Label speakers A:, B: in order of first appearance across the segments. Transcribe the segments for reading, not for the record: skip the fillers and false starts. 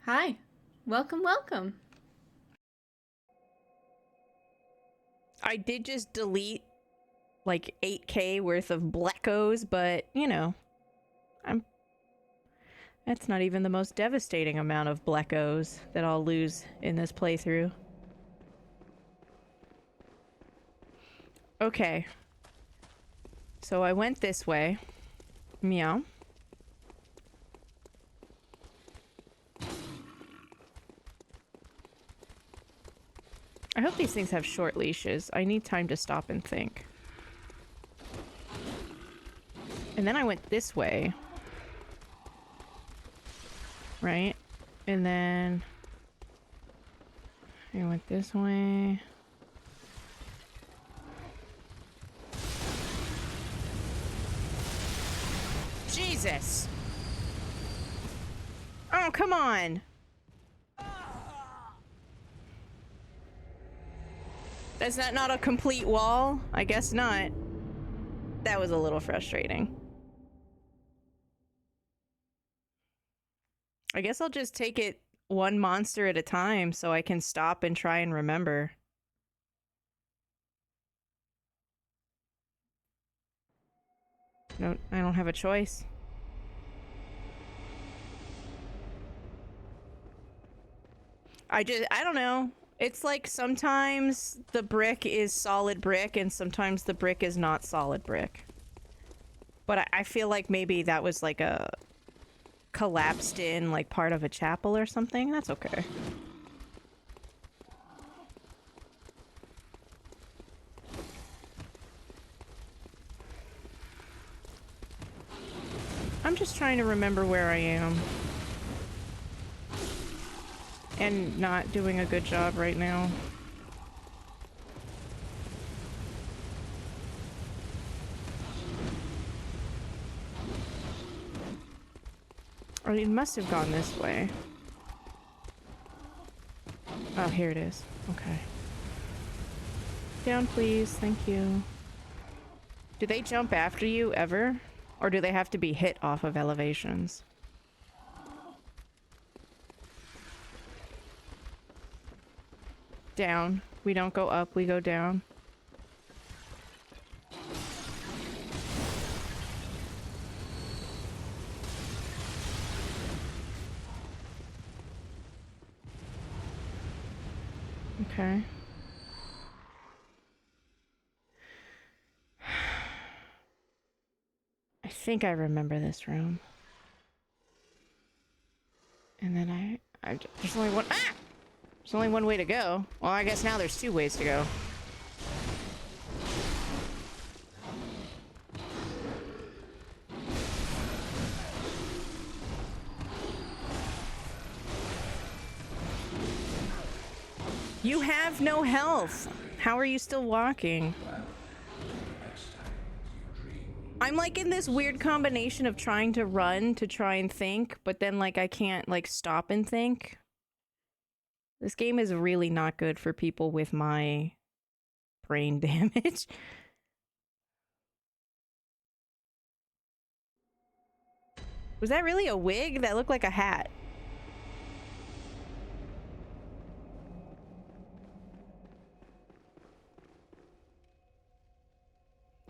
A: Hi. Welcome, welcome.
B: I did just delete like 8k worth of Blackos, but you know, I'm that's not even the most devastating amount of Blackos that I'll lose in this playthrough. Okay. So I went this way. Meow. I hope these things have short leashes. I need time to stop and think. And then I went this way. Right? And then I went this way. Jesus! Oh, come on! Is that not a complete wall? I guess not. That was a little frustrating. I guess I'll just take it one monster at a time so I can stop and try and remember. No, I don't have a choice. I don't know. It's like sometimes the brick is solid brick and sometimes the brick is not solid brick. But I feel like maybe that was like a collapsed in like part of a chapel or something. That's okay. I'm just trying to remember where I am. And not doing a good job right now. Oh, it must have gone this way. Oh, here it is. Okay. Down, please. Thank you. Do they jump after you, ever? Or do they have to be hit off of elevations? Down. We don't go up, we go down. Okay. I think I remember this room. And then there's only one. Ah! There's only one way to go. Well, I guess now there's two ways to go. You have no health. How are you still walking? I'm like in this weird combination of trying to run to try and think, but then like I can't like stop and think. This game is really not good for people with my brain damage. Was that really a wig? That looked like a hat.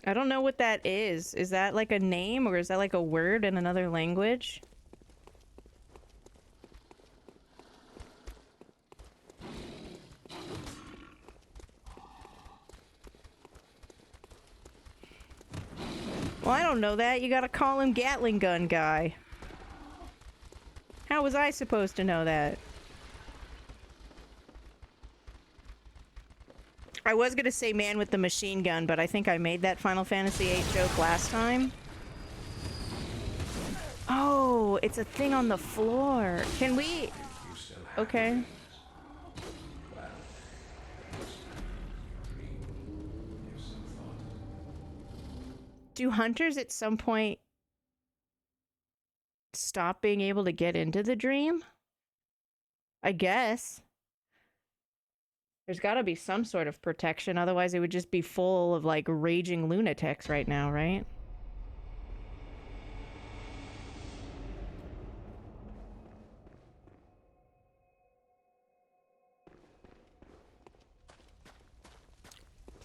B: I don't know what that is. Is that like a name or is that like a word in another language? Well, I don't know that. You gotta call him Gatling Gun Guy. How was I supposed to know that? I was gonna say man with the machine gun, but I think I made that Final Fantasy VIII joke last time. Oh, it's a thing on the floor. Can we... Okay. Do hunters at some point stop being able to get into the dream? I guess. There's gotta be some sort of protection, otherwise it would just be full of, like, raging lunatics right now, right?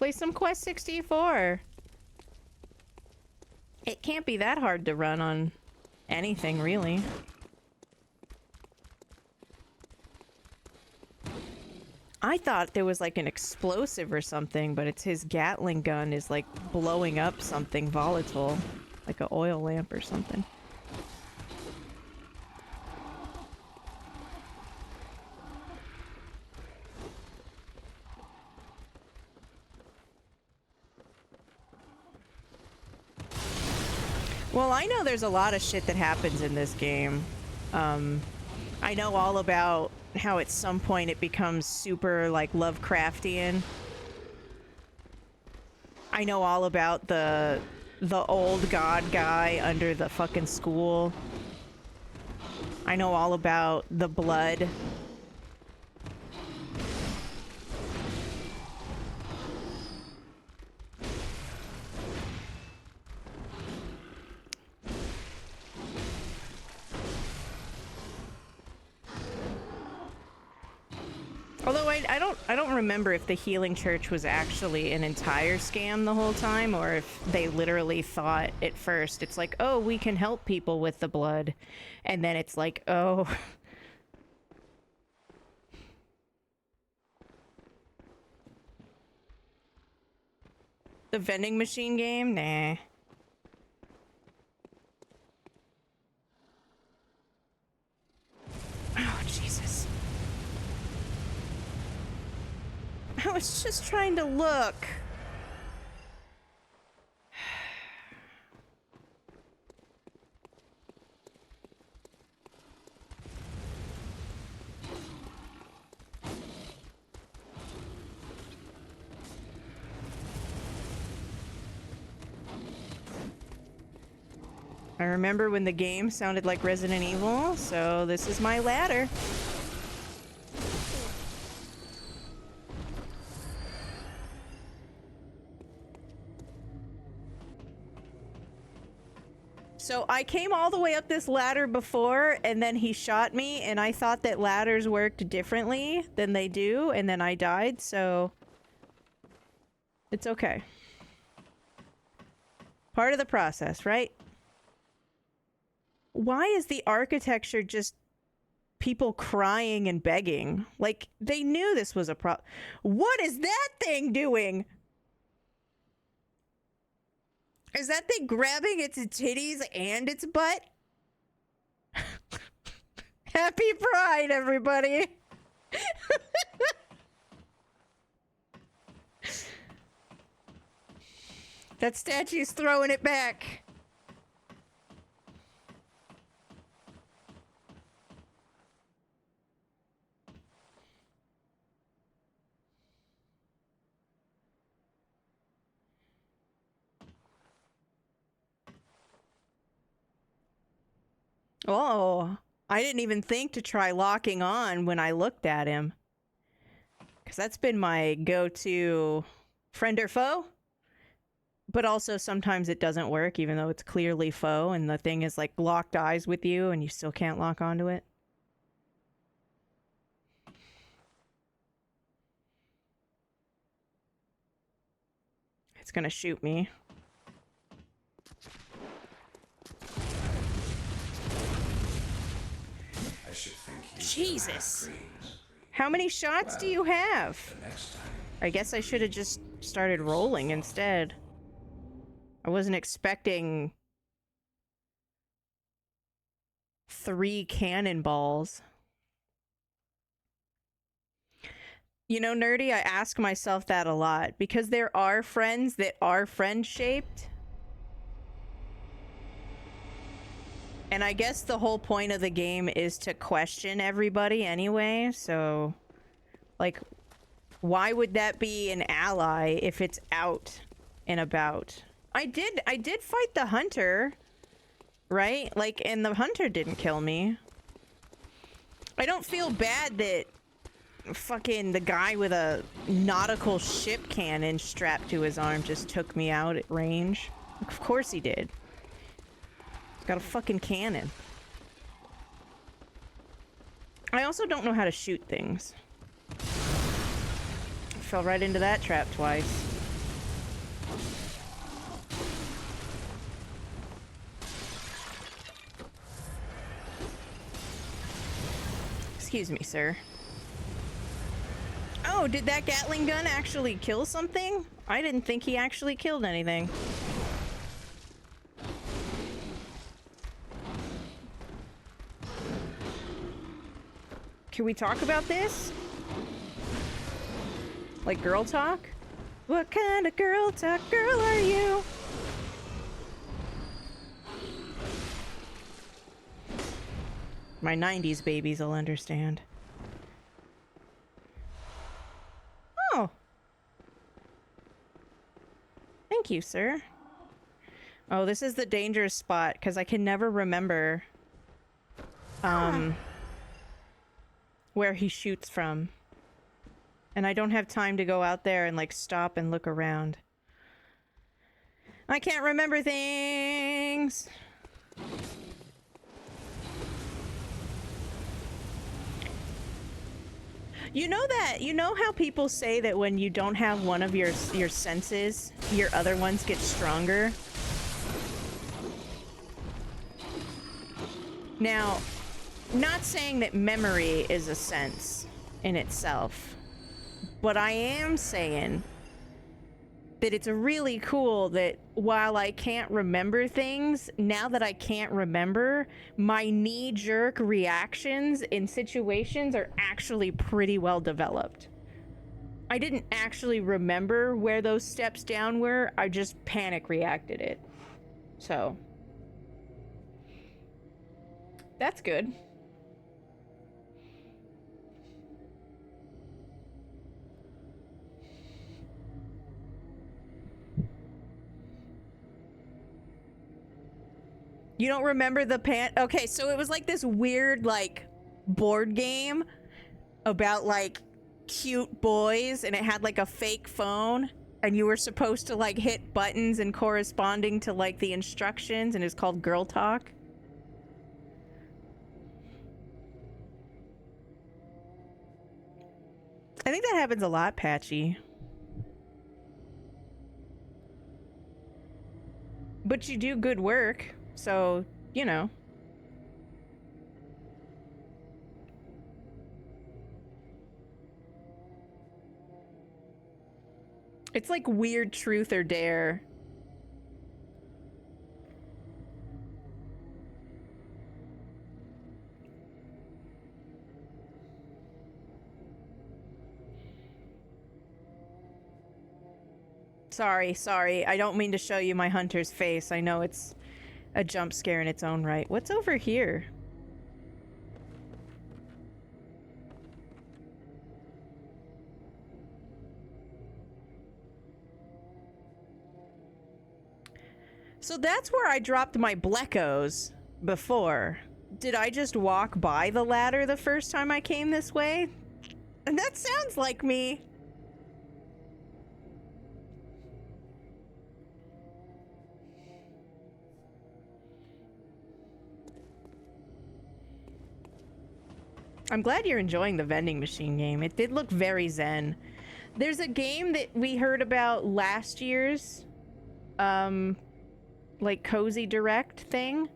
B: Play some Quest 64. It can't be that hard to run on anything, really. I thought there was like an explosive or something, but it's his Gatling gun is like blowing up something volatile, like an oil lamp or something. Well, I know there's a lot of shit that happens in this game. I know all about how at some point it becomes super, like, Lovecraftian. I know all about the old god guy under the fucking school. I know all about the blood. Although I don't remember if the Healing Church was actually an entire scam the whole time, or if they literally thought at first it's like, oh, we can help people with the blood, and then it's like, oh. The vending machine game? Nah. Oh, Jesus. I was just trying to look. I remember when the game sounded like Resident Evil, so this is my ladder. So I came all the way up this ladder before, and then he shot me, and I thought that ladders worked differently than they do, and then I died, so it's okay. Part of the process, right? Why is the architecture just people crying and begging? Like, they knew this was a problem. What is that thing doing? Is that thing grabbing its titties and its butt? Happy Pride, everybody! That statue's throwing it back. Oh, I didn't even think to try locking on when I looked at him. Because that's been my go-to friend or foe. But also sometimes it doesn't work, even though it's clearly foe, and the thing is like locked eyes with you and you still can't lock onto it. It's gonna shoot me.
C: I should think
B: Jesus! How many shots do you have? I guess I should have just started rolling instead. I wasn't expecting 3 cannonballs. You know, Nerdy, I ask myself that a lot, because there are friends that are friend-shaped. And I guess the whole point of the game is to question everybody anyway, so... like, why would that be an ally if it's out and about? I did fight the hunter, right? Like, and the hunter didn't kill me. I don't feel bad that fucking the guy with a nautical ship cannon strapped to his arm just took me out at range. Of course he did. He's got a fucking cannon. I also don't know how to shoot things. Fell right into that trap twice. Excuse me, sir. Oh, did that Gatling gun actually kill something? I didn't think he actually killed anything. Can we talk about this? Like girl talk? What kind of girl talk girl are you? My 90s babies will understand. Oh. Thank you, sir. Oh, this is the dangerous spot, because I can never remember where he shoots from. And I don't have time to go out there and, like, stop and look around. I can't remember things! You know how people say that when you don't have one of your senses, your other ones get stronger? Now, not saying that memory is a sense in itself, but I am saying that it's really cool that while I can't remember things, now that I can't remember, my knee-jerk reactions in situations are actually pretty well developed. I didn't actually remember where those steps down were, I just panic reacted it. So, that's good. You don't remember the Okay, so it was like this weird, like, board game about, like, cute boys, and it had, like, a fake phone, and you were supposed to, like, hit buttons and corresponding to, like, the instructions, and it's called Girl Talk. I think that happens a lot, Patchy. But you do good work. So, you know. It's like weird truth or dare. Sorry. I don't mean to show you my hunter's face. I know it's a jump scare in its own right. What's over here? So that's where I dropped my Bleckos before. Did I just walk by the ladder the first time I came this way? And that sounds like me. I'm glad you're enjoying the vending machine game. It did look very zen. There's a game that we heard about last year's, like, Cozy Direct thing,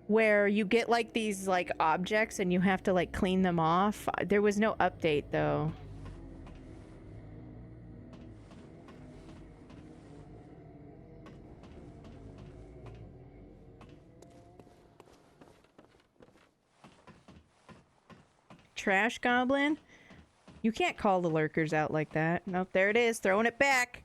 B: where you get, like, these, like, objects and you have to, like, clean them off. There was no update, though. Trash goblin? You can't call the lurkers out like that. Nope, there it is, throwing it back.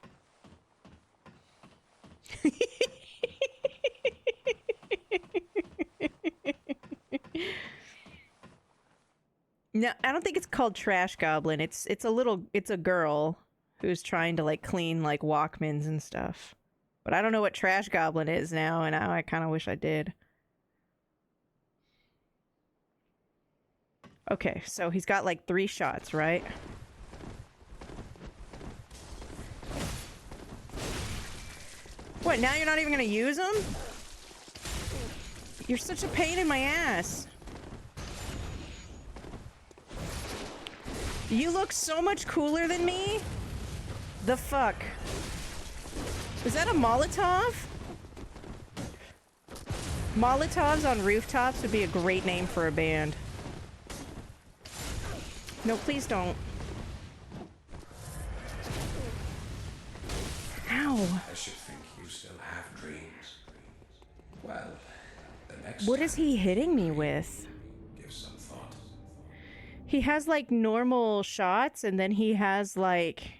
B: No, I don't think it's called trash goblin. It's a girl who's trying to, like, clean, like, Walkmans and stuff. But I don't know what trash goblin is now, and I kind of wish I did. Okay, so he's got like 3 shots, right? What, now you're not even gonna use them? You're such a pain in my ass. You look so much cooler than me? The fuck? Is that a Molotov? Molotovs on rooftops would be a great name for a band. No, please don't. Ow.
C: I should think you still have dreams. Well, the next
B: What
C: time
B: is he hitting me with?
C: give some thought.
B: He has like normal shots, and then he has like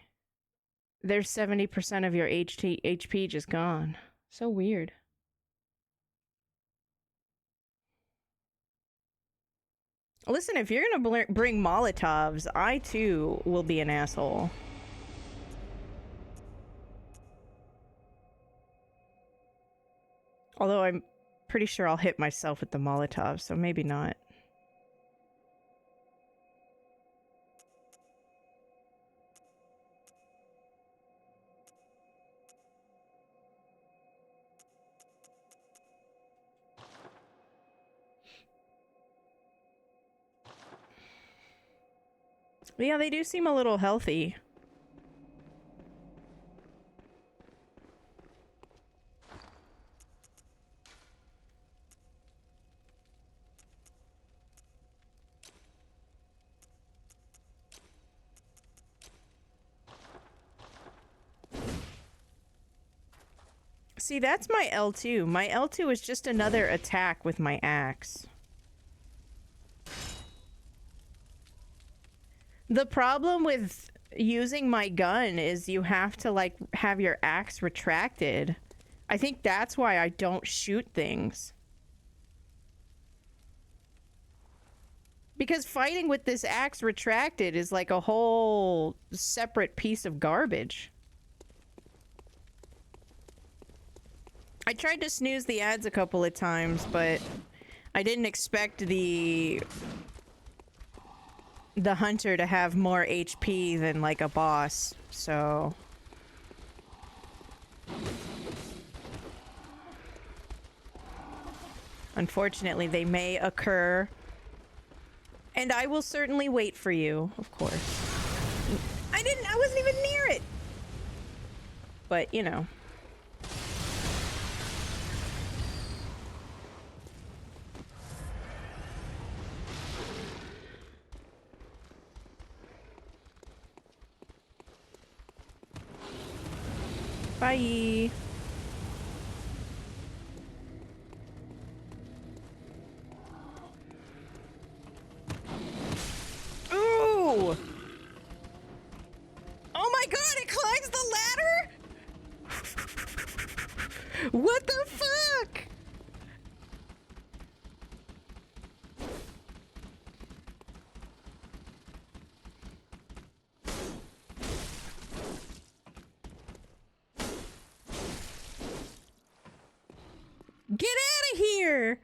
B: there's 70% of your HP just gone. So weird. Listen, if you're gonna bring Molotovs, I too will be an asshole. Although I'm pretty sure I'll hit myself with the Molotov, so maybe not. But yeah, they do seem a little healthy. See, that's my L2. My L2 is just another attack with my axe. The problem with using my gun is you have to, like, have your axe retracted. I think that's why I don't shoot things. Because fighting with this axe retracted is like a whole separate piece of garbage. I tried to snooze the ads a couple of times, but I didn't expect the hunter to have more HP than like a boss, so... Unfortunately, they may occur. And I will certainly wait for you, of course. I wasn't even near it! But, you know. Bye! Ooh! Oh my god, it climbs the ladder?! What the fuck?! Get out of here!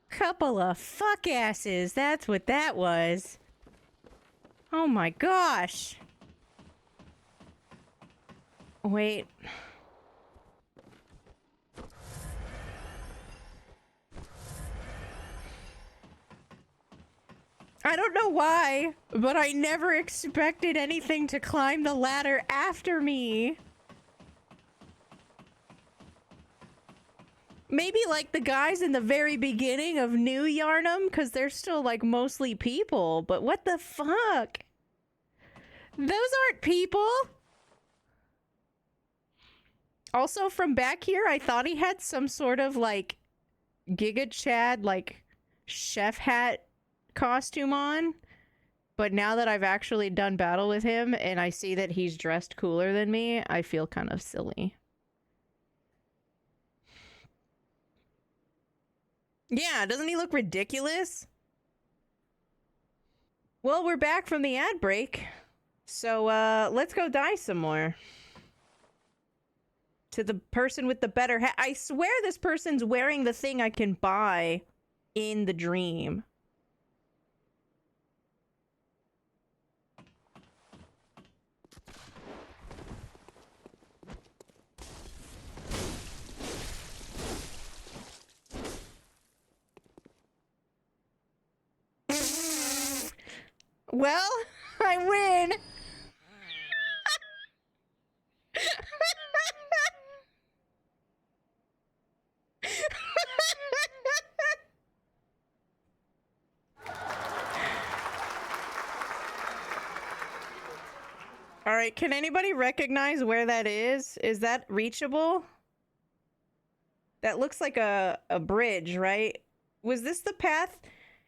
B: Couple of fuck asses, that's what that was. Oh my gosh. Wait. I don't know why, but I never expected anything to climb the ladder after me. Maybe like the guys in the very beginning of New Yarnum, because they're still like mostly people, but what the fuck? Those aren't people. Also, from back here, I thought he had some sort of like Giga Chad, like chef hat costume on. But now that I've actually done battle with him and I see that he's dressed cooler than me, I feel kind of silly. Yeah, doesn't he look ridiculous? Well, we're back from the ad break. So, let's go die some more. To the person with the better hat. I swear this person's wearing the thing I can buy in the dream. Well, I win. right, can anybody recognize where that is? Is that reachable? That looks like a bridge, right? Was this the path?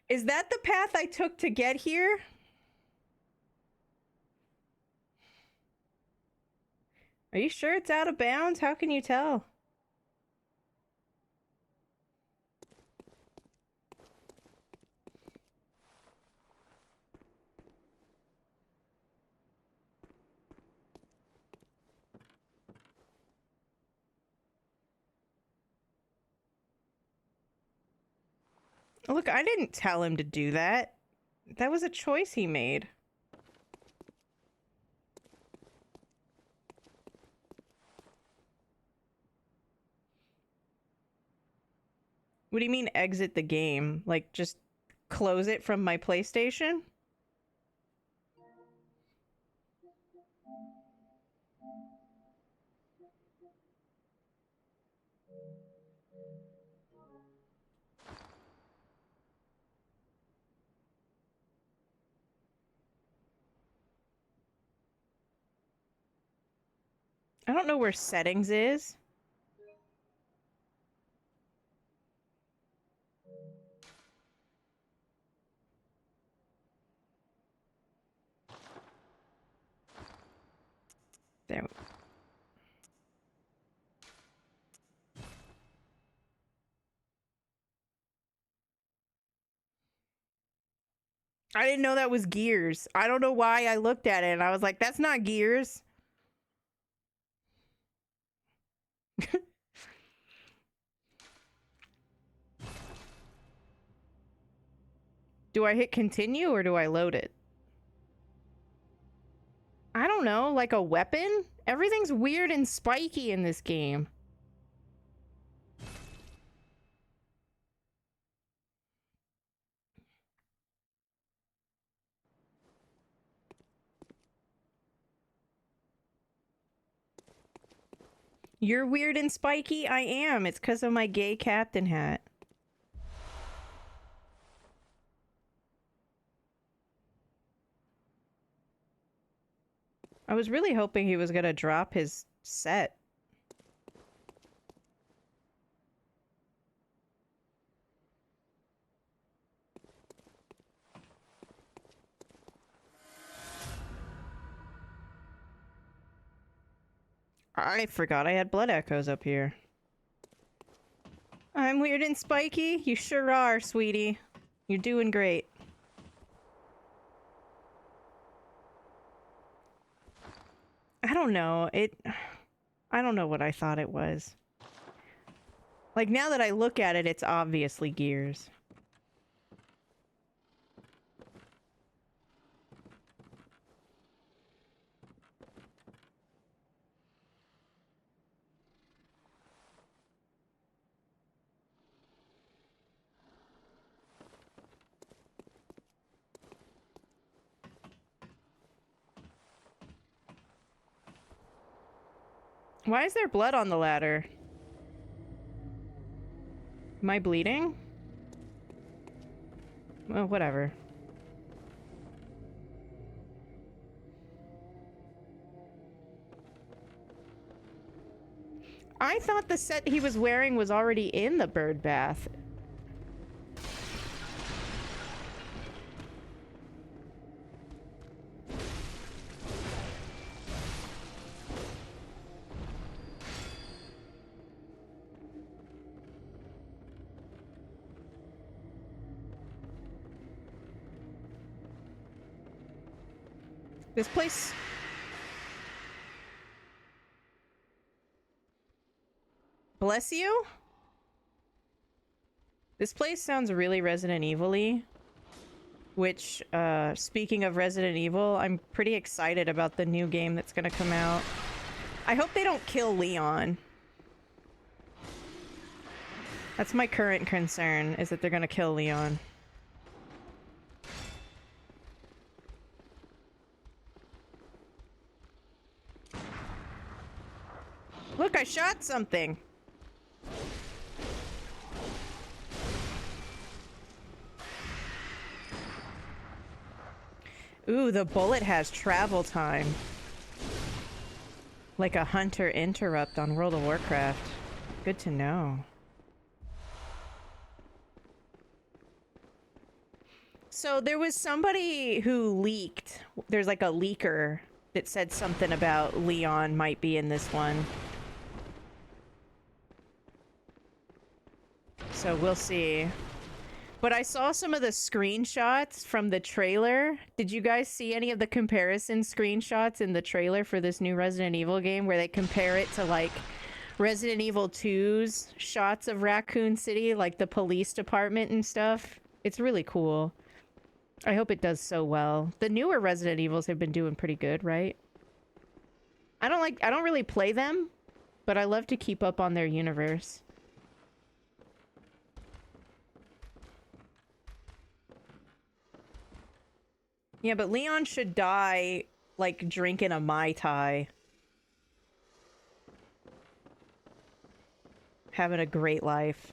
B: Is that the path I took to get here? Are you sure it's out of bounds? How can you tell? Look, I didn't tell him to do that. That was a choice he made. What do you mean exit the game? Like, just close it from my PlayStation? I don't know where settings is. There. I didn't know that was gears. I don't know why I looked at it and I was like, that's not gears. Do I hit continue or do I load it? I don't know, like a weapon? Everything's weird and spiky in this game. You're weird and spiky? I am. It's because of my gay captain hat. I was really hoping he was gonna drop his set. I forgot I had blood echoes up here. I'm weird and spiky? You sure are, sweetie. You're doing great. I don't know. I don't know what I thought it was. Like, now that I look at it, it's obviously gears. Why is there blood on the ladder? Am I bleeding? Well, whatever. I thought the set he was wearing was already in the bird bath. This place... Bless you? This place sounds really Resident Evil-y. Which, speaking of Resident Evil, I'm pretty excited about the new game that's gonna come out. I hope they don't kill Leon. That's my current concern, is that they're gonna kill Leon. Look, I shot something! Ooh, the bullet has travel time. Like a hunter interrupt on World of Warcraft. Good to know. So there was somebody who leaked. There's like a leaker that said something about Leon might be in this one. So we'll see. But I saw some of the screenshots from the trailer. Did you guys see any of the comparison screenshots in the trailer for this new Resident Evil game where they compare it to like Resident Evil 2's shots of Raccoon City, like the police department and stuff? It's really cool. I hope it does so well. The newer Resident Evils have been doing pretty good, right? I don't really play them, but I love to keep up on their universe. Yeah, but Leon should die, like, drinking a Mai Tai. Having a great life.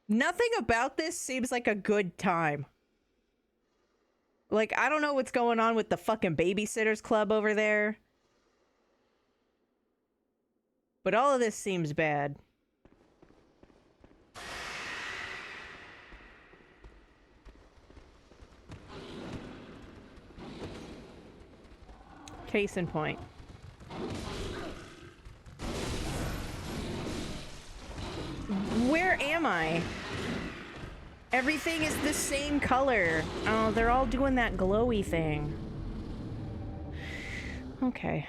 B: Nothing about this seems like a good time. Like, I don't know what's going on with the fucking Babysitters Club over there. But all of this seems bad. Case in point. Where am I? Everything is the same color. Oh, they're all doing that glowy thing. Okay.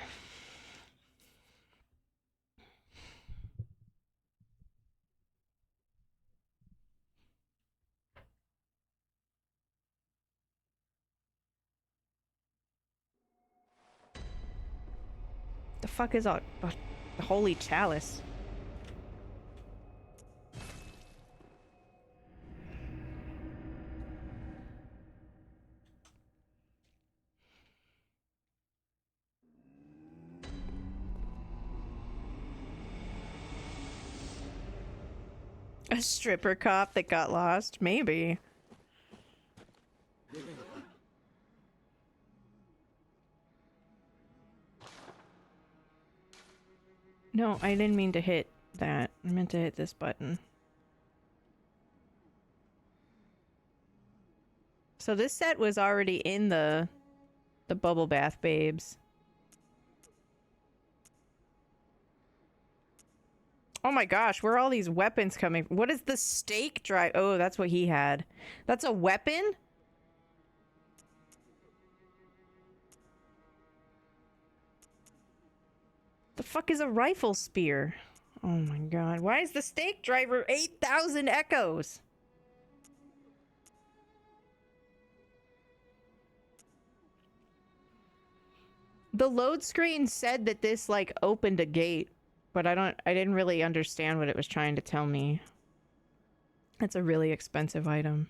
B: The fuck is a holy chalice? A stripper cop that got lost? Maybe. No, I didn't mean to hit that. I meant to hit this button. So this set was already in the bubble bath babes. Oh my gosh, where are all these weapons coming from? What is the stake drive? Oh, that's what he had. That's a weapon? The fuck is a rifle spear? Oh my god. Why is the stake driver 8,000 echoes? The load screen said that this like opened a gate, but I didn't really understand what it was trying to tell me. It's a really expensive item.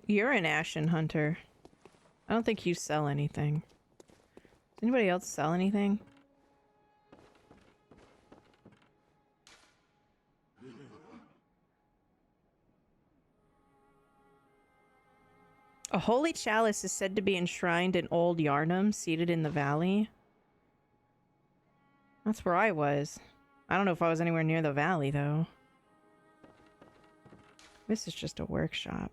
B: You're an Ashen Hunter. I don't think you sell anything. Does anybody else sell anything? A holy chalice is said to be enshrined in Old Yarnum, seated in the valley. That's where I was. I don't know if I was anywhere near the valley, though. This is just a workshop.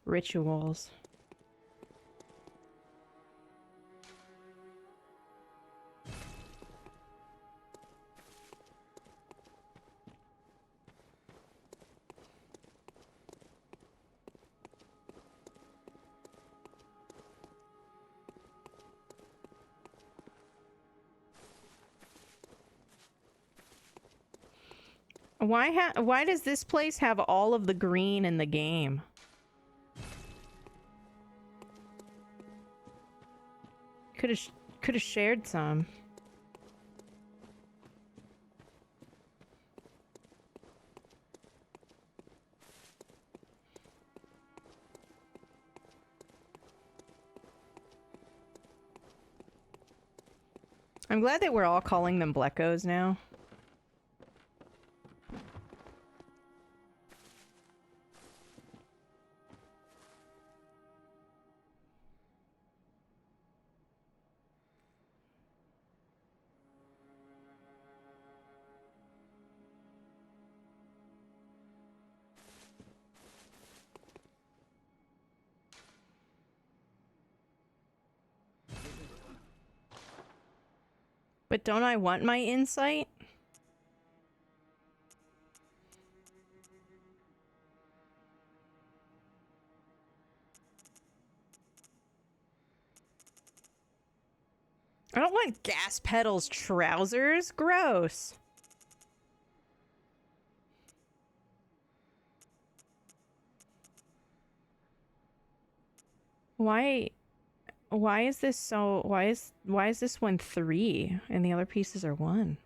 B: Rituals. Why does this place have all of the green in the game? Could have shared some. I'm glad that we're all calling them Bleckos now. But don't I want my insight? I don't want gas pedals trousers. Gross. Why is this so why is this one 3 and the other pieces are 1?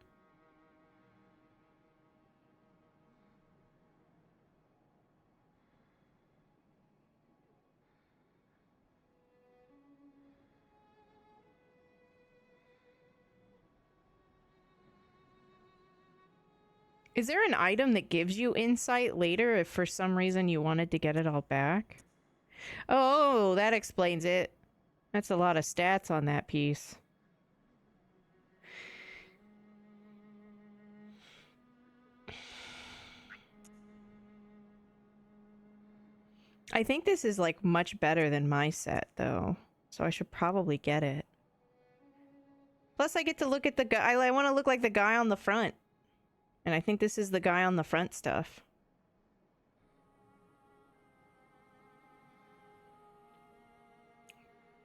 B: Is there an item that gives you insight later if for some reason you wanted to get it all back? Oh, that explains it. That's a lot of stats on that piece. I think this is like much better than my set though, so I should probably get it. Plus I get to look at the guy. I want to look like the guy on the front. And I think this is the guy on the front stuff.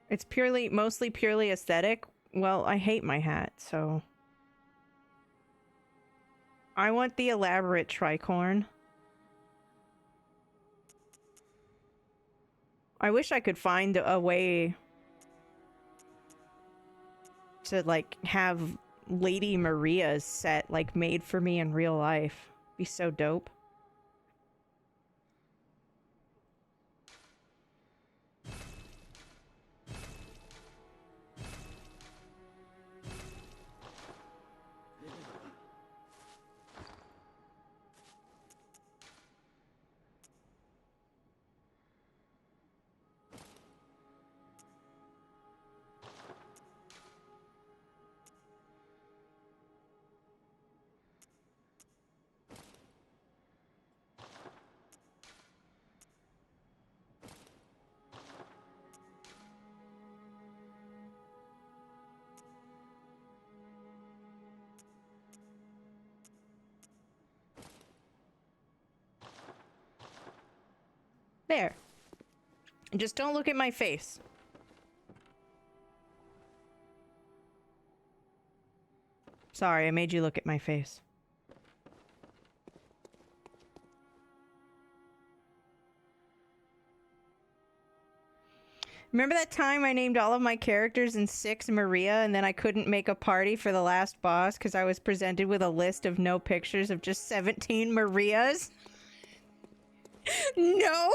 B: It's mostly purely aesthetic. Well, I hate my hat, so... I want the elaborate tricorn. I wish I could find a way to, like, have Lady Maria's set, like, made for me in real life. Be so dope. There. And just don't look at my face. Sorry, I made you look at my face. Remember that time I named all of my characters in 6 Maria and then I couldn't make a party for the last boss because I was presented with a list of no pictures of just 17 Marias? No!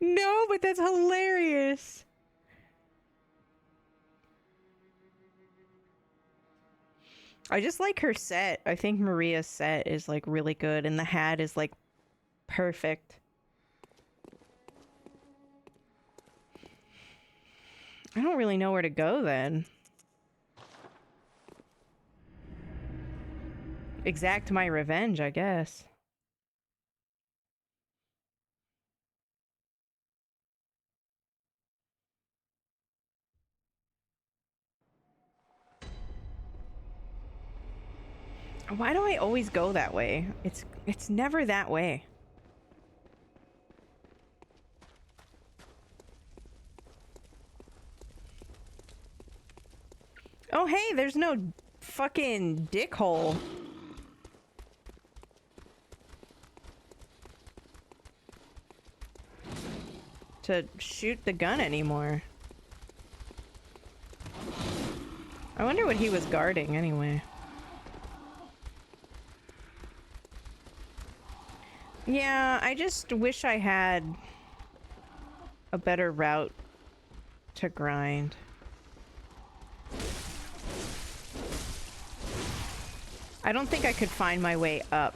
B: No, but that's hilarious. I just like her set. I think Maria's set is like really good and the hat is like perfect. I don't really know where to go then. Exact my revenge, I guess. Why do I always go that way? It's never that way. there's no fucking dick hole. To shoot the gun anymore. I wonder what he was guarding anyway. Yeah, I just wish I had a better route to grind. I don't think I could find my way up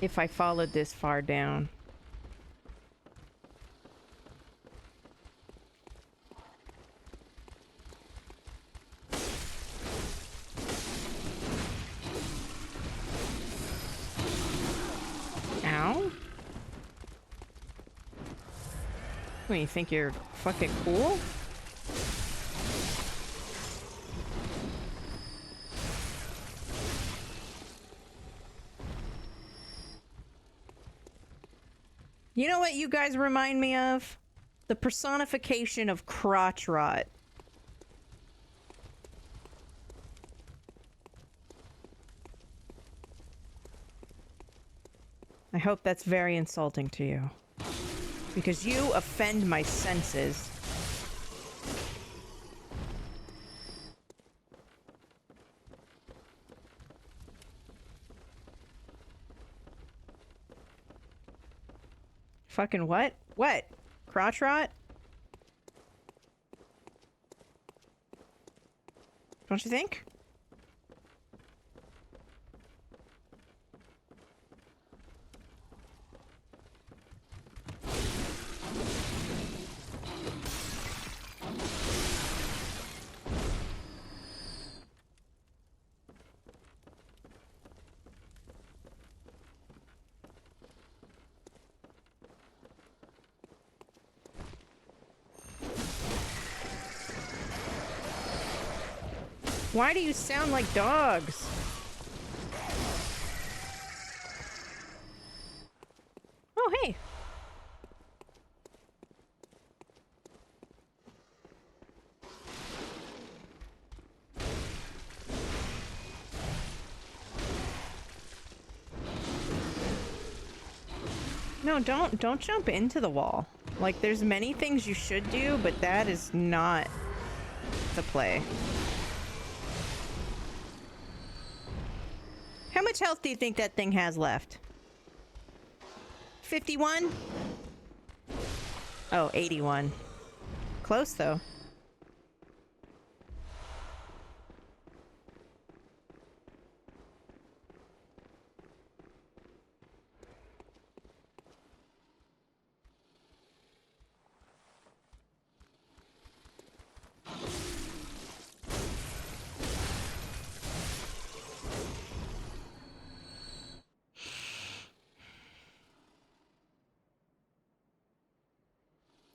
B: if I followed this far down. Ow? What, you think you're fucking cool? You know what you guys remind me of? The personification of crotch rot. I hope that's very insulting to you. Because you offend my senses. Fucking what? What? Crotch rot? Don't you think? Why do you sound like dogs? Oh, hey. No, don't jump into the wall. Like, there's many things you should do, but that is not the play. How much health do you think that thing has left? 51? Oh, 81. Close, though.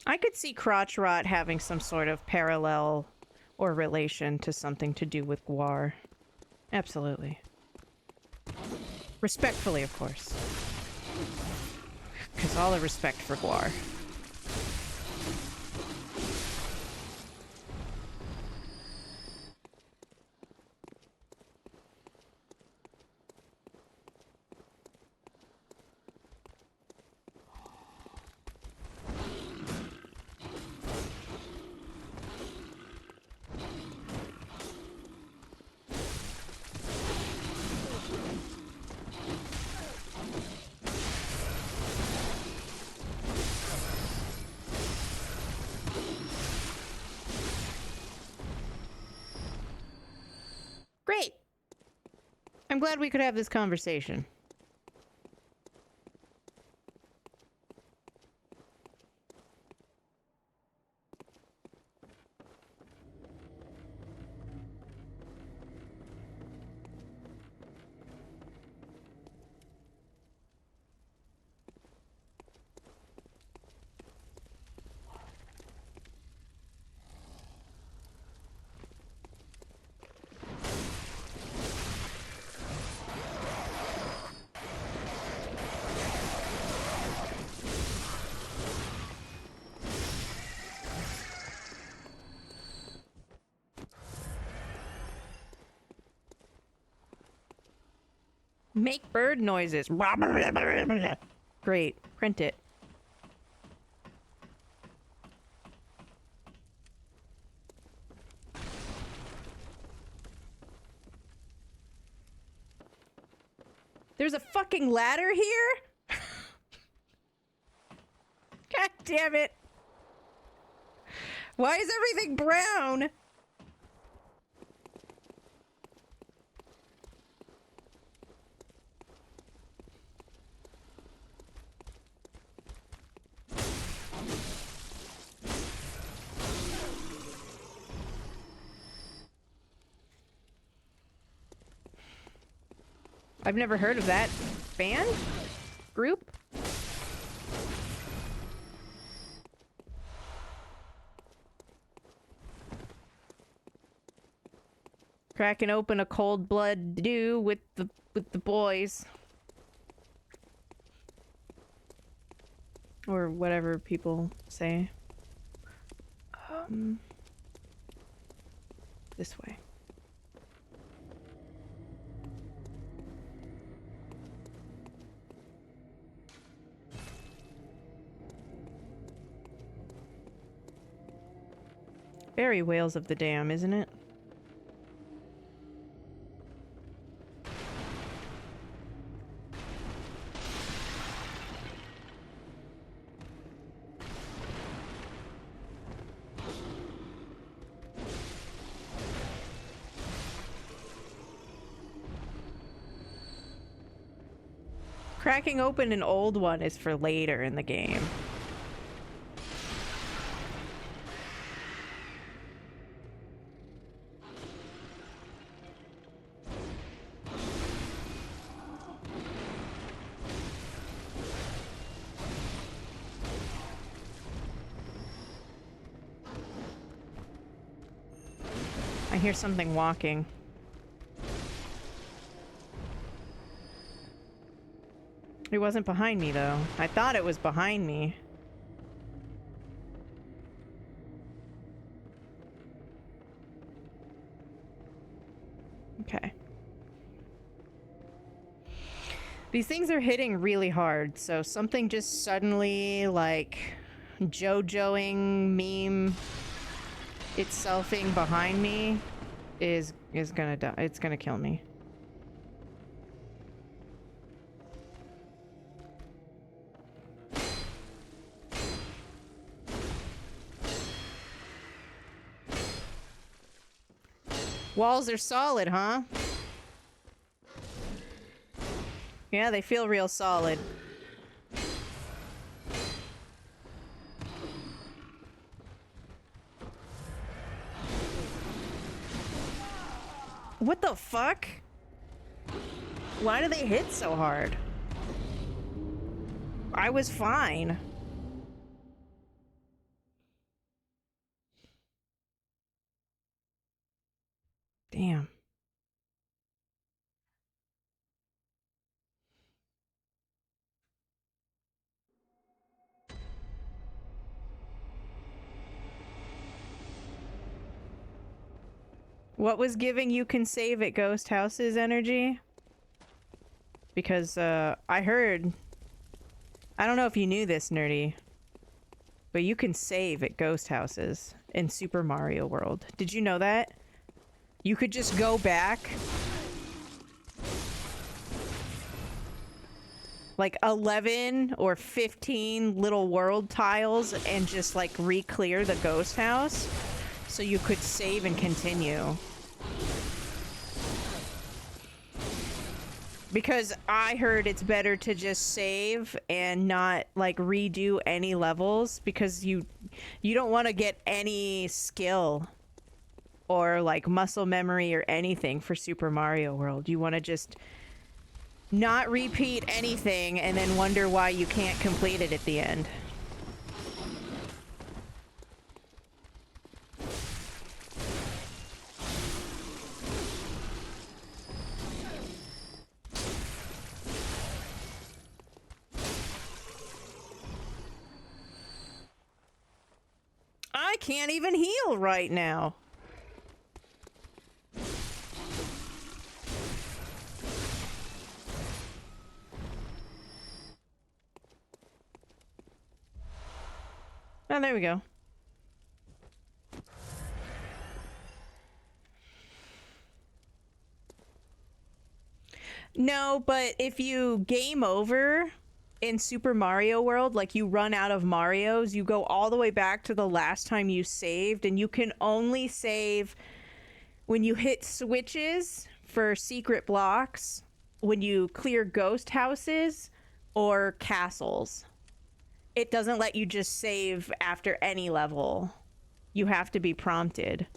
B: I could see crotch rot having some sort of parallel or relation to something to do with Gwar. Absolutely. Respectfully, of course. Because all the respect for Gwar. Great. I'm glad we could have this conversation. Make bird noises. Great. Print it. There's a fucking ladder here? God damn it. Why is everything brown? I've never heard of that band? Group? Cracking open a cold blood dew with the boys. Or whatever people say. This way. Very Whales of the Dam, isn't it? Cracking open an old one is for later in the game. I hear something walking. It wasn't behind me, though. I thought it was behind me. Okay. These things are hitting really hard, so something just suddenly, like, JoJoing meme itselfing behind me is gonna die. It's gonna kill me. Walls are solid, huh? Yeah, they feel real solid. What the fuck? Why do they hit so hard? I was fine. Damn. What was giving you can save at Ghost Houses energy? Because, I heard... I don't know if you knew this, Nerdy. But you can save at Ghost Houses in Super Mario World. Did you know that? You could just go back... like 11 or 15 little world tiles and just, like, re-clear the ghost house. So you could save and continue. Because I heard it's better to just save and not, like, redo any levels, because you don't want to get any skill or, like, muscle memory or anything for Super Mario World. You want to just not repeat anything and then wonder why you can't complete it at the end. I can't even heal right now. Oh, there we go. No, but if you game over in Super Mario World, like you run out of Marios, you go all the way back to the last time you saved, and you can only save when you hit switches for secret blocks, when you clear ghost houses, or castles. It doesn't let you just save after any level. You have to be prompted.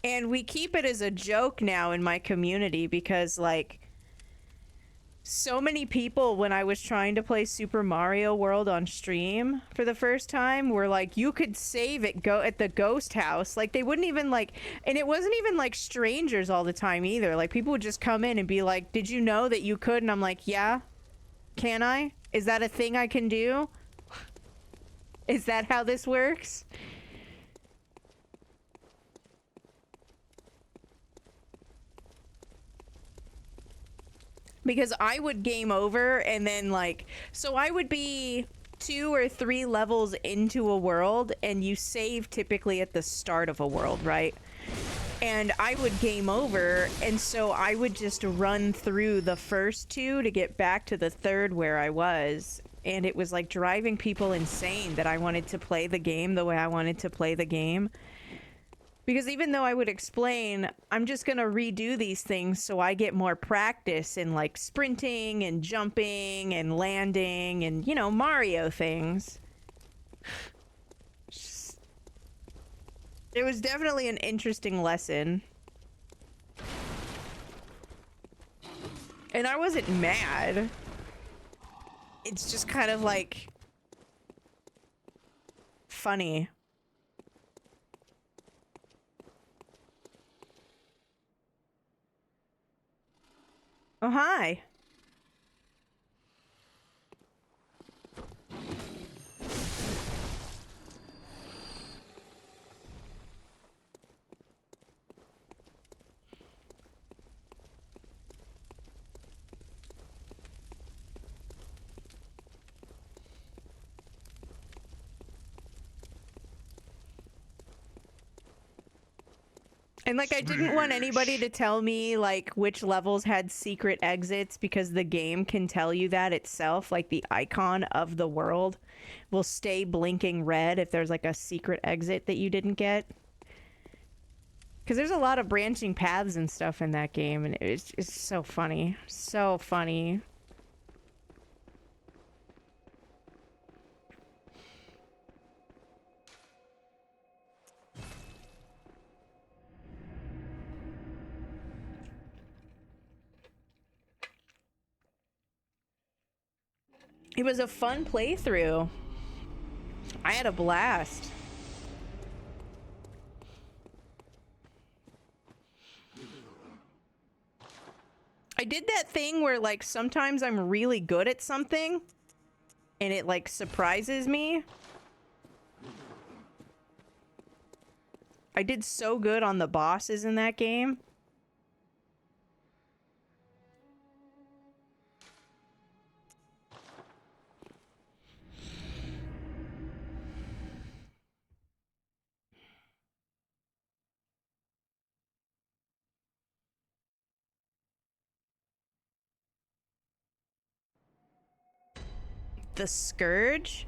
B: And we keep it as a joke now in my community because, like, so many people, when I was trying to play Super Mario World on stream for the first time, were like, you could save it at the ghost house. Like, they wouldn't even, like, and it wasn't even like strangers all the time either. Like, people would just come in and be like, did you know that you could? And I'm like, yeah. Can I? Is that a thing I can do? Is that how this works? Because I would game over and then, like, so I would be 2 or 3 levels into a world, and you save typically at the start of a world, right? And I would game over, and so I would just run through the first 2 to get back to the 3rd where I was, and it was like driving people insane that I wanted to play the game the way I wanted to play the game. Because even though I would explain, I'm just gonna redo these things so I get more practice in, like, sprinting and jumping and landing and, you know, Mario things. It was definitely an interesting lesson. And I wasn't mad. It's just kind of, like, funny. Oh, hi. And, like, I didn't want anybody to tell me, like, which levels had secret exits, because the game can tell you that itself. Like, the icon of the world will stay blinking red if there's, like, a secret exit that you didn't get. Because there's a lot of branching paths and stuff in that game, and it's so funny. So funny. It was a fun playthrough. I had a blast. I did that thing where, like, sometimes I'm really good at something and it, like, surprises me. I did so good on the bosses in that game. The Scourge?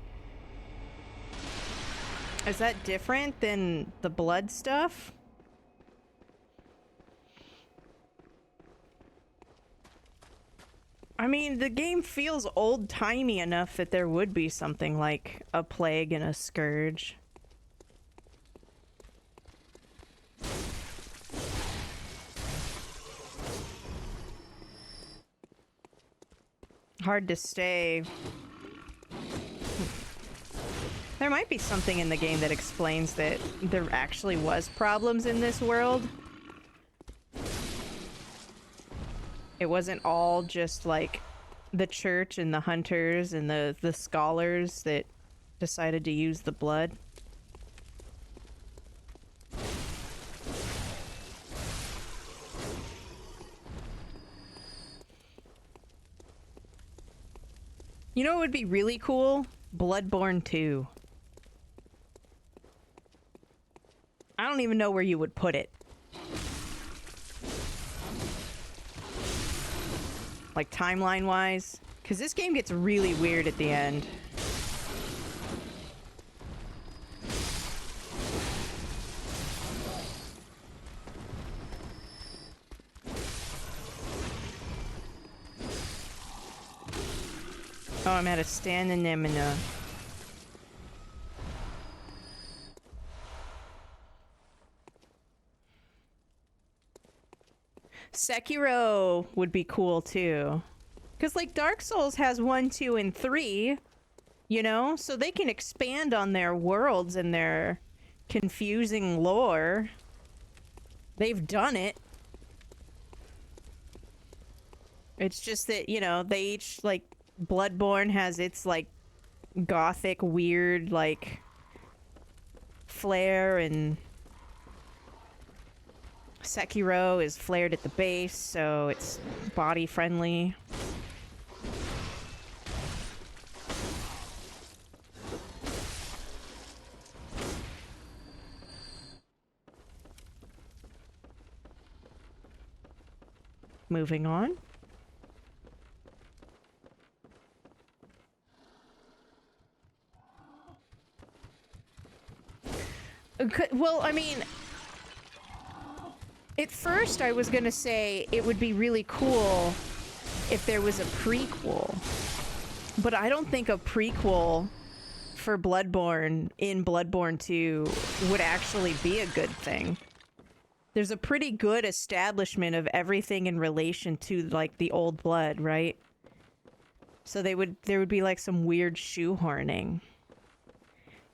B: Is that different than the blood stuff? I mean, the game feels old-timey enough that there would be something like a plague and a scourge. Hard to stay. There might be something in the game that explains that there actually was problems in this world. It wasn't all just, like, the church and the hunters and the scholars that decided to use the blood. You know what would be really cool? Bloodborne 2. I don't even know where you would put it. Like timeline-wise. Because this game gets really weird at the end. Oh, I'm at a stand in them and Sekiro would be cool too. Because, like, Dark Souls has 1, 2, and 3, you know? So they can expand on their worlds and their confusing lore. They've done it. It's just that, you know, they each, like, Bloodborne has its, like, gothic, weird, like, flair, and Sekiro is flared at the base, so it's body friendly. Moving on. Well, I mean, at first I was gonna say it would be really cool if there was a prequel. But I don't think a prequel for Bloodborne in Bloodborne 2 would actually be a good thing. There's a pretty good establishment of everything in relation to, like, the old blood, right? So there would be, like, some weird shoehorning.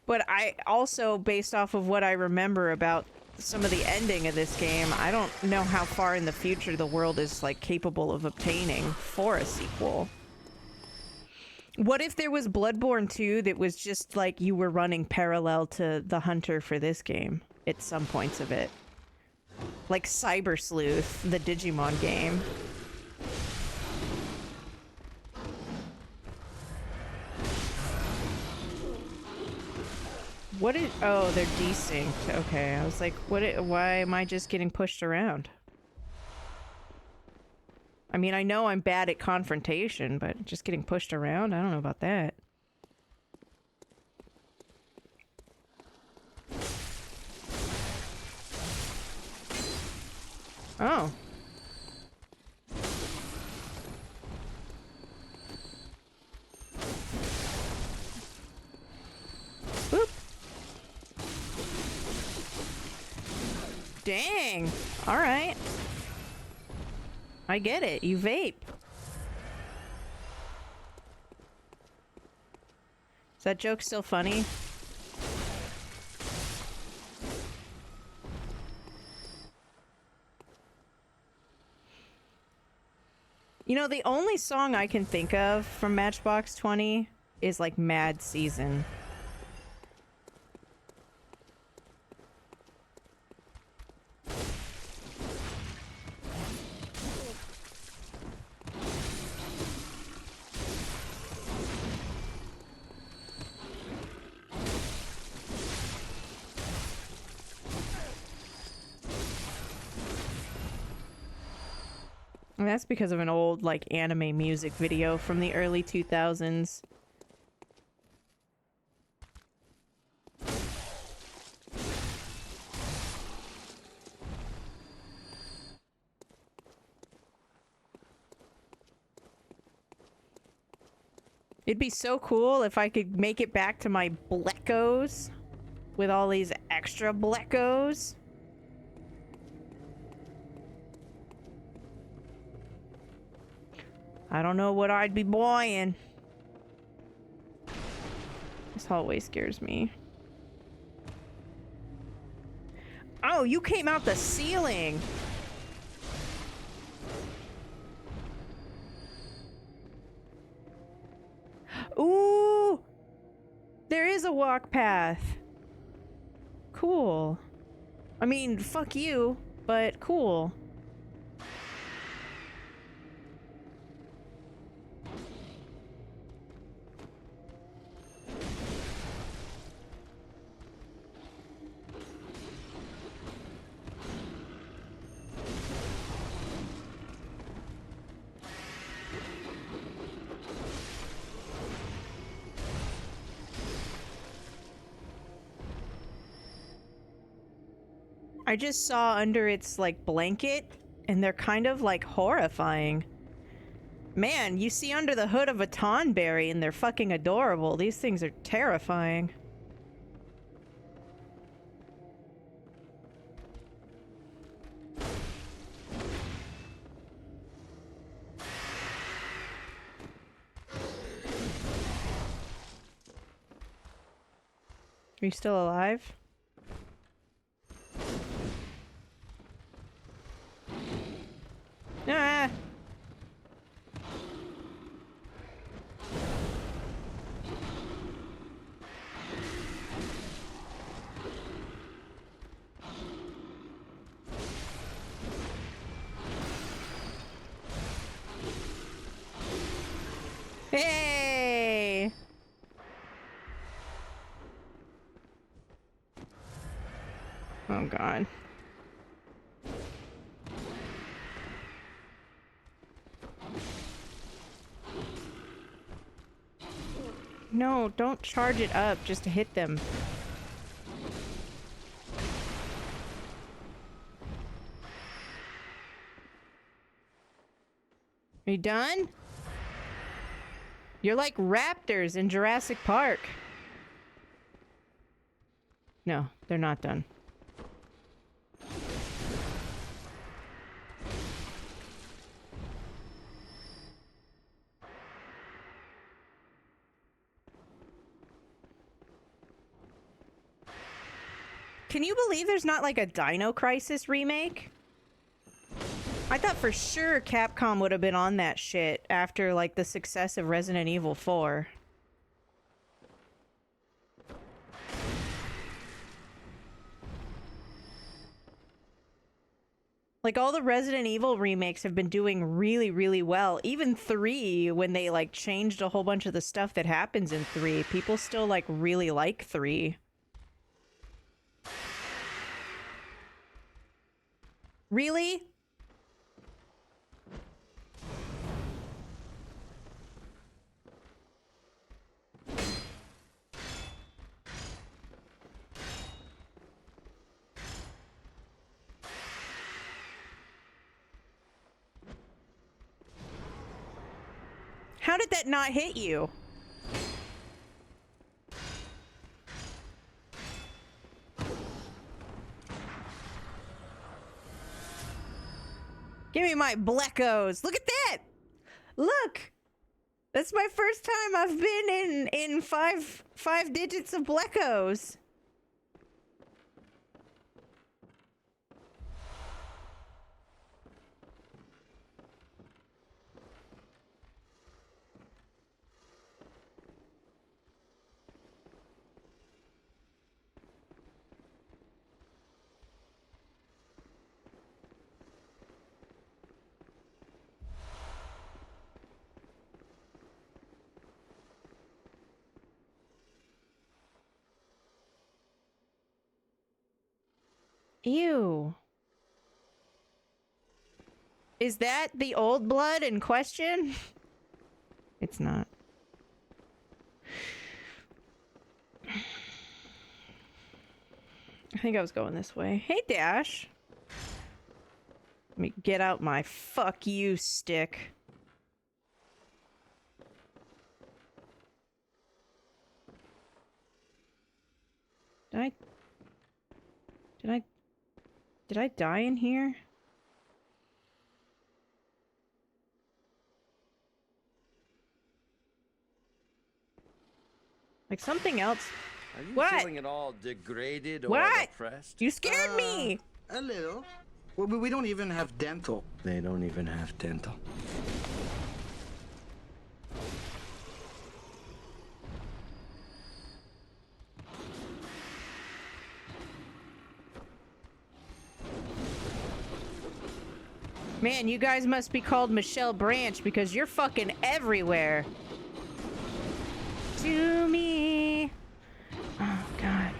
B: But I also, based off of what I remember about some of the ending of this game, I don't know how far in the future the world is, like, capable of obtaining for a sequel. What if there was Bloodborne 2 that was just like you were running parallel to the Hunter for this game at some points of it? Like Cyber Sleuth, the Digimon game. What is... Oh, they're desynced. Okay, I was like, why am I just getting pushed around? I mean, I know I'm bad at confrontation, but just getting pushed around? I don't know about that. Oh. Boop. Dang. All right. I get it. You vape. Is that joke still funny? You know, the only song I can think of from Matchbox 20 is, like, Mad Season. And that's because of an old, like, anime music video from the early 2000s. It'd be so cool if I could make it back to my Bleckos with all these extra Bleckos. I don't know what I'd be buying. This hallway scares me. Oh, you came out the ceiling! Ooh! There is a walk path. Cool. I mean, fuck you, but cool. I just saw under its, like, blanket, and they're kind of, like, horrifying. Man, you see under the hood of a tonberry, and they're fucking adorable. These things are terrifying. Are you still alive? Ah! Hey! Oh god. No, don't charge it up just to hit them. Are you done? You're like raptors in Jurassic Park. No, they're not done. Can you believe there's not like a Dino Crisis remake? I thought for sure Capcom would have been on that shit after like the success of Resident Evil 4. Like all the Resident Evil remakes have been doing really, really well. Even 3, when they like changed a whole bunch of the stuff that happens in 3, people still like really like 3. Really? How did that not hit you? Give me my Bleckos. Look at that! Look! That's my first time I've been in five digits of Bleckos. Ew. Is that the old blood in question? It's not. I think I was going this way. Hey, Dash. Let me get out my fuck you stick. Did I die in here? Like something else.
D: Are you
B: What?
D: feeling at all degraded or
B: What?
D: oppressed?
B: You scared me!
E: A little. Well, we don't even have dental.
D: They don't even have dental.
B: Man, you guys must be called Michelle Branch because you're fucking everywhere. To me. Oh, God.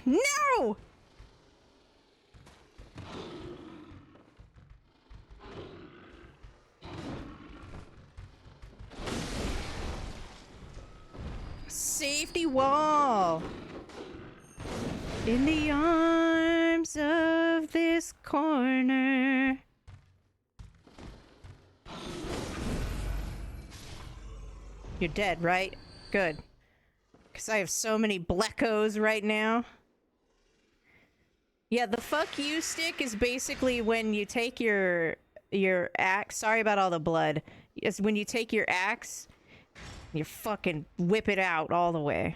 B: No! Safety wall. In the arms of this corner. You're dead, right? Good. Because I have so many bleckos right now. Yeah, the fuck you stick is basically when you take your axe. Sorry about all the blood. It's when you take your axe, you fucking whip it out all the way.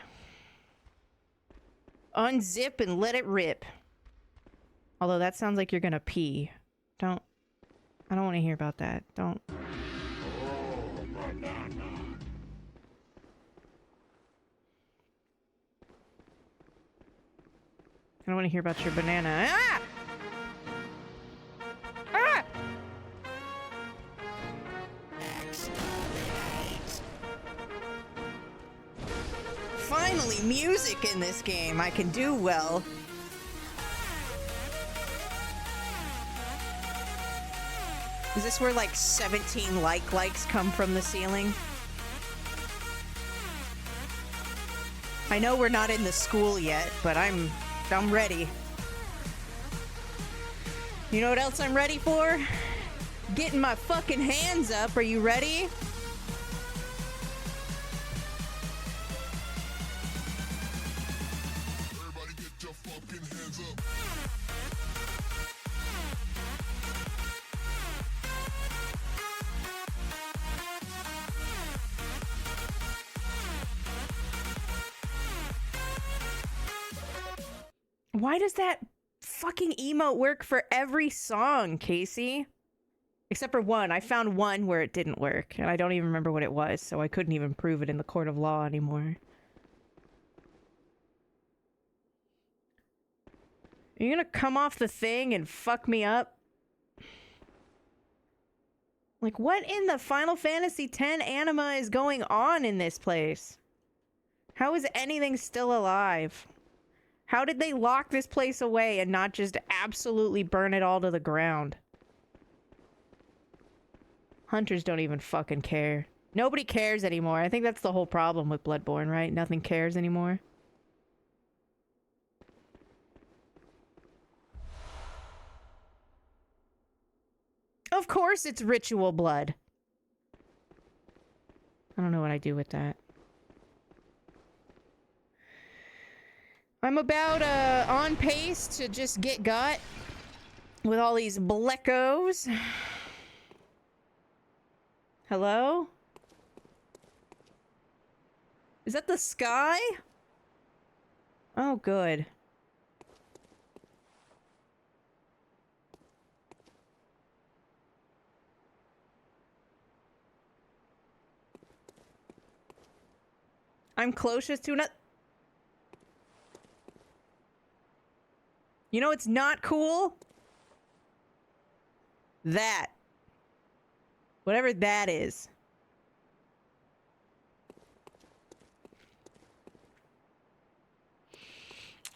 B: Unzip and let it rip. Although that sounds like you're gonna pee. I don't want to hear about that. Don't. I don't want to hear about your banana. Ah! Ah! Finally, music in this game. I can do well. Is this where like 17 likes come from the ceiling? I know we're not in the school yet, but I'm ready. You know what else I'm ready for? Getting my fucking hands up. Are you ready?
F: Everybody get your fucking hands up.
B: Why does that fucking emote work for every song, Casey? Except for one. I found one where it didn't work, and I don't even remember what it was, so I couldn't even prove it in the court of law anymore. Are you gonna come off the thing and fuck me up? Like, what in the Final Fantasy X anima is going on in this place? How is anything still alive? How did they lock this place away and not just absolutely burn it all to the ground? Hunters don't even fucking care. Nobody cares anymore. I think that's the whole problem with Bloodborne, right? Nothing cares anymore. Of course it's ritual blood. I don't know what I do with that. I'm about on pace to just get got with all these bleckos. Hello? Is that the sky? Oh, good. I'm closest to not. You know it's not cool? That. Whatever that is.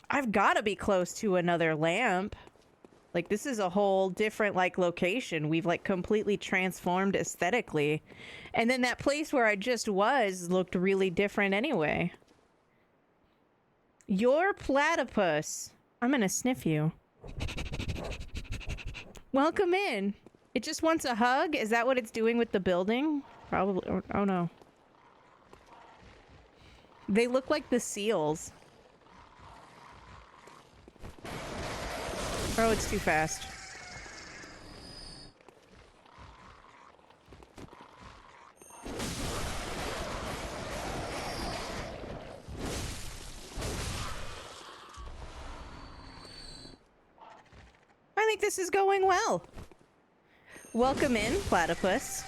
B: I've got to be close to another lamp. Like, this is a whole different, like, location. We've, like, completely transformed aesthetically. And then that place where I just was looked really different anyway. Your platypus. I'm gonna sniff you. Welcome in. It just wants a hug? Is that what it's doing with the building? Probably. Oh, no. They look like the seals. Oh, it's too fast. I think this is going well. Welcome in, platypus.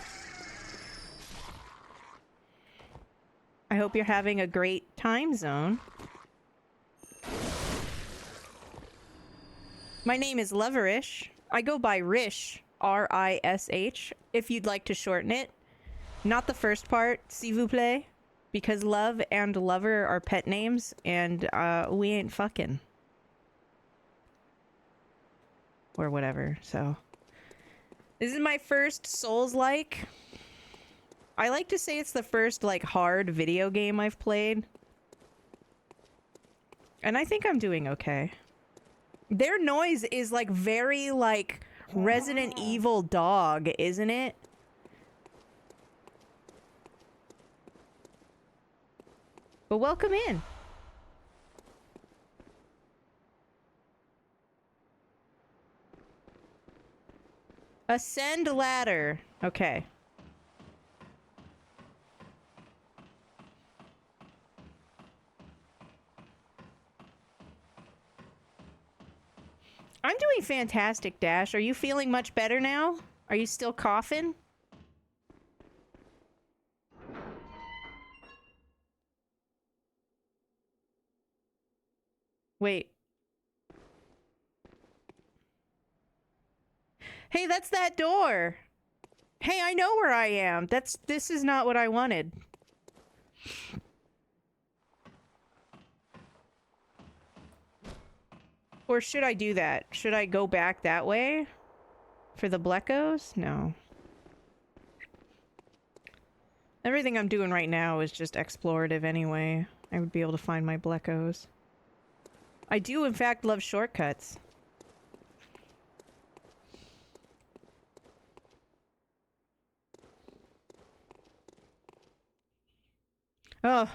B: I hope you're having a great time zone. My name is Rish. I go by Rish, R-I-S-H, if you'd like to shorten it. Not the first part, s'il vous plaît, because love and lover are pet names, and we ain't fucking. Or whatever, so. This is my first Souls-like. I like to say it's the first, like, hard video game I've played. And I think I'm doing okay. Their noise is like very like Resident Evil dog, isn't it? But welcome in. Ascend ladder. Okay. I'm doing fantastic, Dash. Are you feeling much better now? Are you still coughing? Wait. Hey, that's that door. Hey, I know where I am. This is not what I wanted. Or should I do that? Should I go back that way? For the Bleckos? No. Everything I'm doing right now is just explorative anyway. I would be able to find my Bleckos. I do, in fact, love shortcuts. Oh.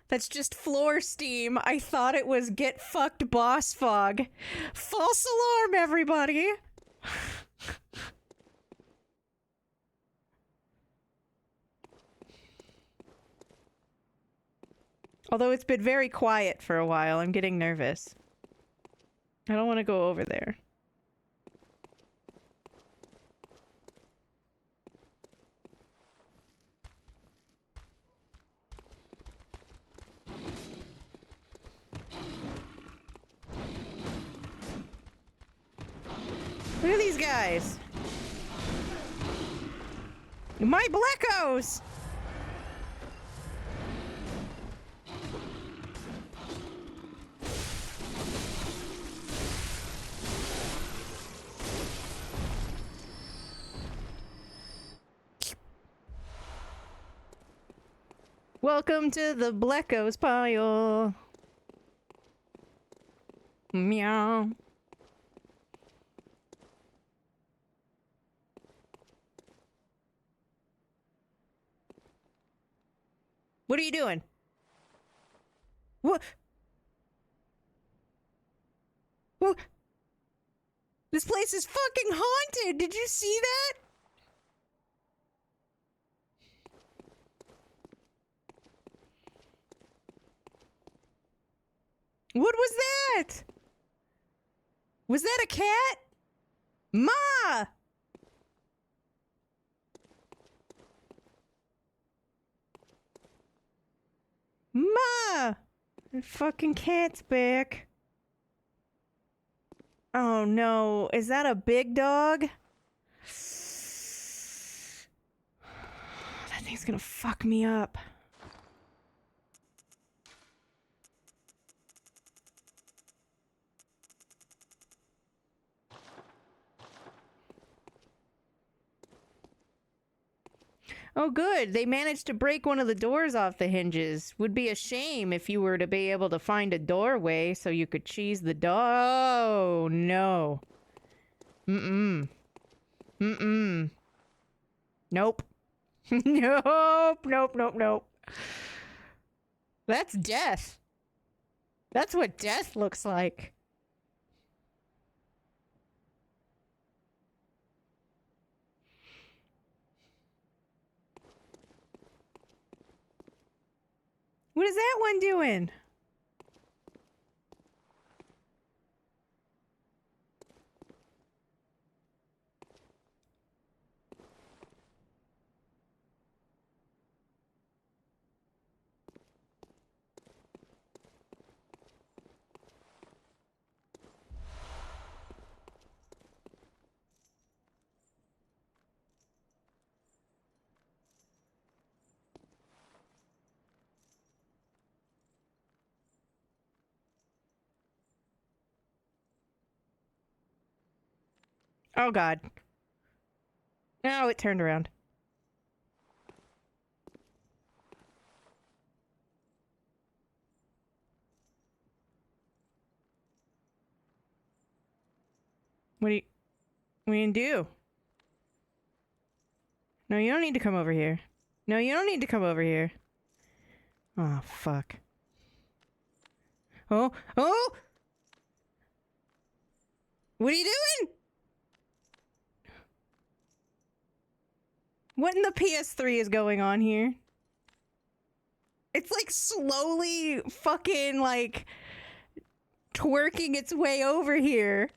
B: That's just floor steam. I thought it was get fucked boss fog. False alarm, everybody! Although it's been very quiet for a while, I'm getting nervous. I don't want to go over there. Look at these guys. My Bleckos! Welcome to the Bleckos pile. Meow. What are you doing? What? What? This place is fucking haunted! Did you see that? What was that? Was that a cat? Ma! Ma! The fucking cat's back. Oh no, is that a big dog? That thing's gonna fuck me up. Oh good, they managed to break one of the doors off the hinges. Would be a shame if you were to be able to find a doorway so you could cheese the door. Oh no. Mm-mm. Mm-mm. Nope. Nope, nope, nope, nope. That's death. That's what death looks like. What is that one doing? Oh god. No, it turned around. What are you gonna do? No, you don't need to come over here. No, you don't need to come over here. Oh, fuck. Oh! Oh! What are you doing? What in the PS3 is going on here? It's like slowly fucking like twerking its way over here.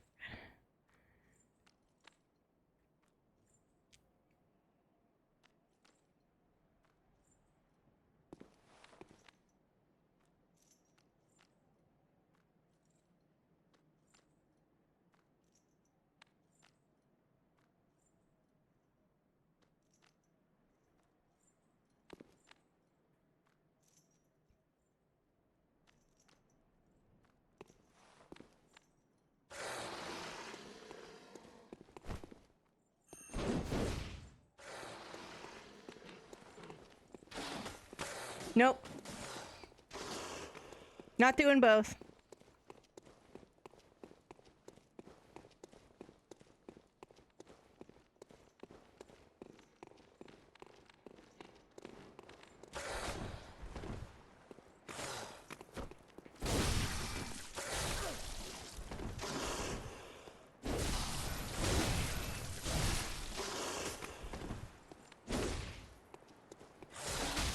B: Nope. Not doing both.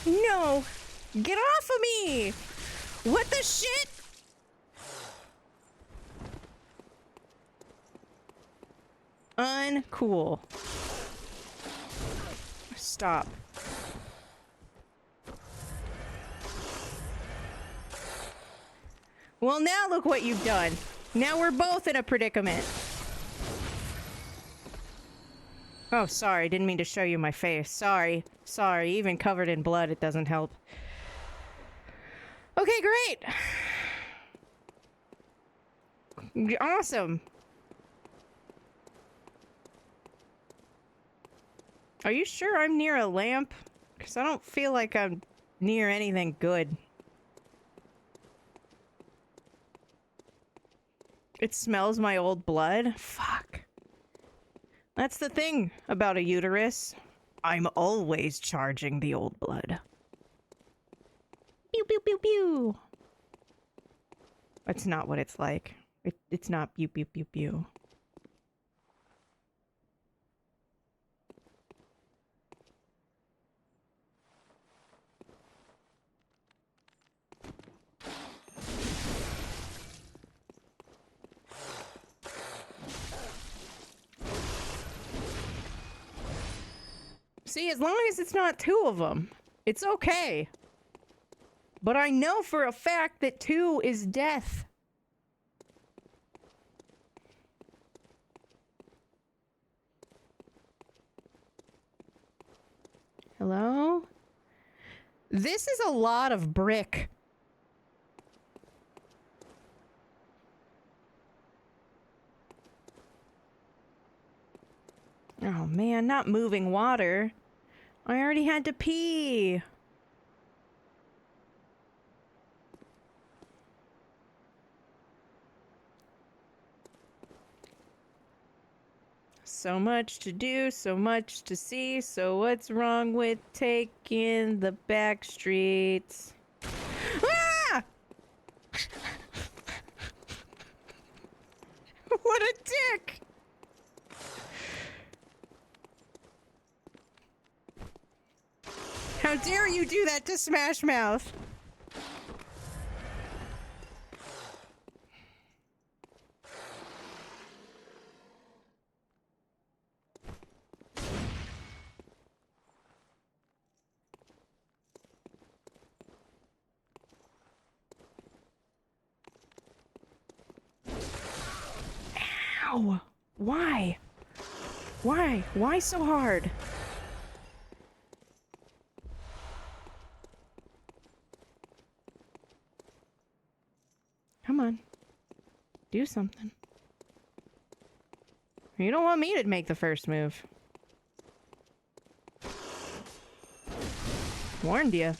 B: No! Get off of me! What the shit? Uncool. Stop. Well, now look what you've done. Now we're both in a predicament. Oh, sorry. Didn't mean to show you my face. Sorry. Sorry. Even covered in blood, it doesn't help. Okay, great. Awesome. Are you sure I'm near a lamp? Because I don't feel like I'm near anything good. It smells my old blood? Fuck. That's the thing about a uterus. I'm always charging the old blood. Pew, pew, pew, pew. That's not what it's like. It's not pew, pew, pew, pew. See, as long as it's not two of them, it's okay. But I know for a fact that two is death. Hello? This is a lot of brick. Oh man, not moving water. I already had to pee. So much to do, so much to see, so what's wrong with taking the back streets? Ah! What a dick! How dare you do that to Smash Mouth? Ow! Why? Why? Why so hard? Come on. Do something. You don't want me to make the first move. Warned you.